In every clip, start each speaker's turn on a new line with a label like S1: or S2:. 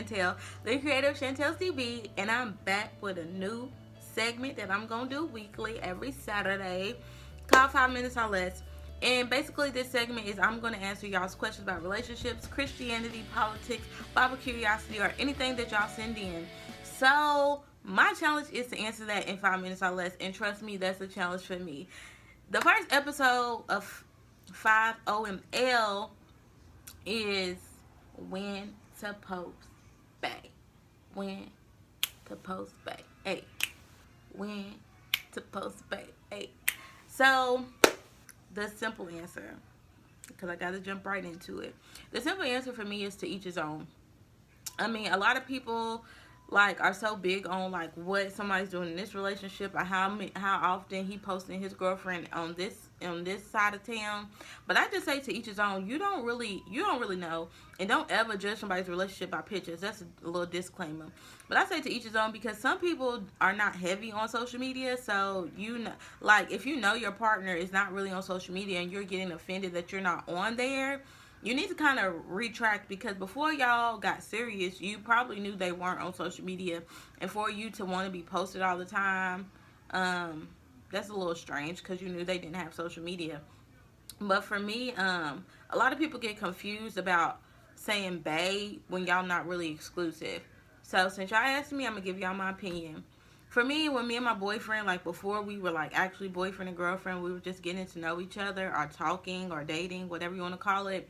S1: Chantel, the creator of Chantel's DB, and I'm back with a new segment that I'm gonna do weekly every Saturday called 5 Minutes or Less. And basically, this segment is I'm going to answer y'all's questions about relationships, Christianity, politics, Bible curiosity, or anything that y'all send in. So, my challenge is to answer that in 5 minutes or less. And trust me, that's a challenge for me. The first episode of 5OML is when to post bae. When to post bae. Hey. When to post bae. Hey. So, the simple answer, because I got to jump right into it. The simple answer for me is to each his own. I mean, a lot of people like are so big on like what somebody's doing in this relationship or how often he posting his girlfriend on this side of town. But I just say to each his own. You don't really know, and don't ever judge somebody's relationship by pictures. That's a little disclaimer. But I say to each his own because some people are not heavy on social media. So you know, like if you know your partner is not really on social media and you're getting offended that you're not on there, you need to kind of retract, because before y'all got serious, you probably knew they weren't on social media, and for you to want to be posted all the time, that's a little strange because you knew they didn't have social media. But for me, a lot of people get confused about saying bae when y'all not really exclusive. So since y'all asked me, I'm gonna give y'all my opinion. For me, when me and my boyfriend, like before we were like actually boyfriend and girlfriend, we were just getting to know each other or talking or dating, whatever you want to call it.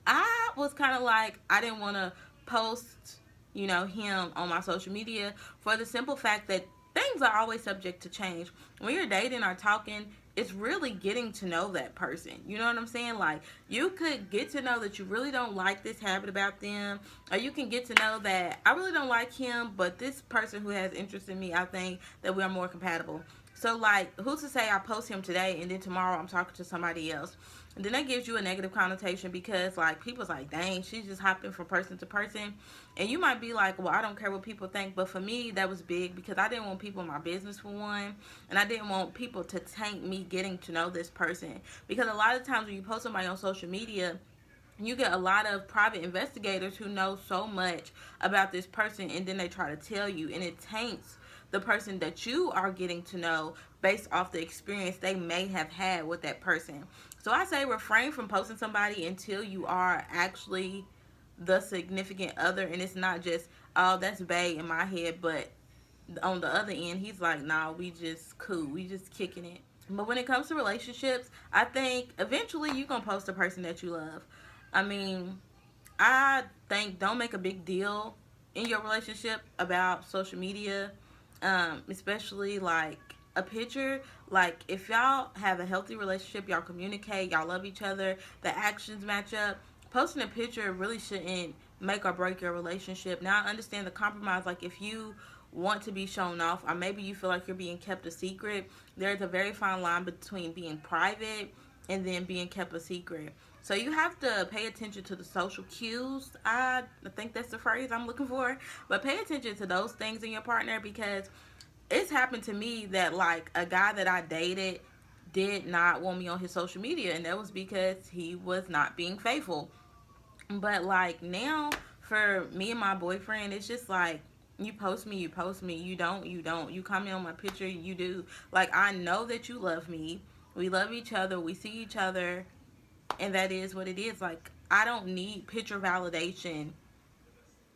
S1: I was kind of like, I didn't want to post, him on my social media for the simple fact that things are always subject to change. When you're dating or talking, it's really getting to know that person. You know what I'm saying? Like, you could get to know that you really don't like this habit about them, or you can get to know that I really don't like him, but this person who has interest in me, I think that we are more compatible. So, like, who's to say I post him today and then tomorrow I'm talking to somebody else? And then that gives you a negative connotation because, like, people's like, dang, she's just hopping from person to person. And you might be like, well, I don't care what people think. But for me, that was big because I didn't want people in my business, for one. And I didn't want people to taint me getting to know this person. Because a lot of times when you post somebody on social media, you get a lot of private investigators who know so much about this person, and then they try to tell you, and it taints the person that you are getting to know based off the experience they may have had with that person. So I say refrain from posting somebody until you are actually the significant other, and it's not just, oh, that's bae in my head, but on the other end, he's like, nah, we just cool, we just kicking it. But when it comes to relationships, I think eventually you're going to post the person that you love. I mean, I think don't make a big deal in your relationship about social media, especially like a picture. Like, if y'all have a healthy relationship, y'all communicate, y'all love each other, the actions match up, posting a picture really shouldn't make or break your relationship. Now I understand the compromise, like if you want to be shown off, or maybe you feel like you're being kept a secret, there's a very fine line between being private and then being kept a secret. So you have to pay attention to the social cues. I think that's the phrase I'm looking for. But pay attention to those things in your partner, because it's happened to me that like a guy that I dated did not want me on his social media, and that was because he was not being faithful. But like now, for me and my boyfriend, it's just like, you post me, you post me. You don't, you don't. You comment on my picture, you do. Like, I know that you love me. We love each other. We see each other. And that is what it is. Like, I don't need picture validation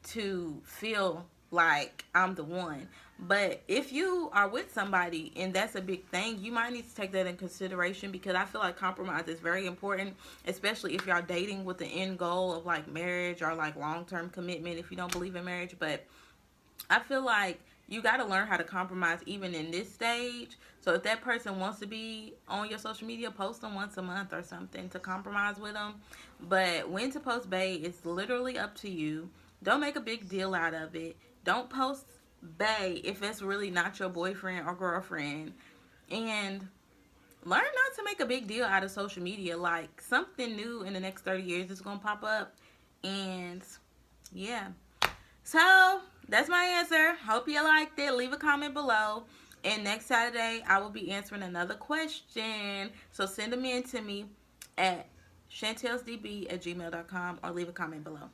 S1: to feel like I'm the one. But if you are with somebody and that's a big thing, you might need to take that in consideration, because I feel like compromise is very important, especially if y'all dating with the end goal of like marriage or like long-term commitment, if you don't believe in marriage. But I feel like you got to learn how to compromise even in this stage. So if that person wants to be on your social media, post them once a month or something to compromise with them. But when to post bae, it's literally up to you. Don't make a big deal out of it. Don't post bae if it's really not your boyfriend or girlfriend. And learn not to make a big deal out of social media. Like, something new in the next 30 years is going to pop up. And yeah. So that's my answer. Hope you liked it. Leave a comment below. And next Saturday, I will be answering another question. So send them in to me at chantelsdb@gmail.com or leave a comment below.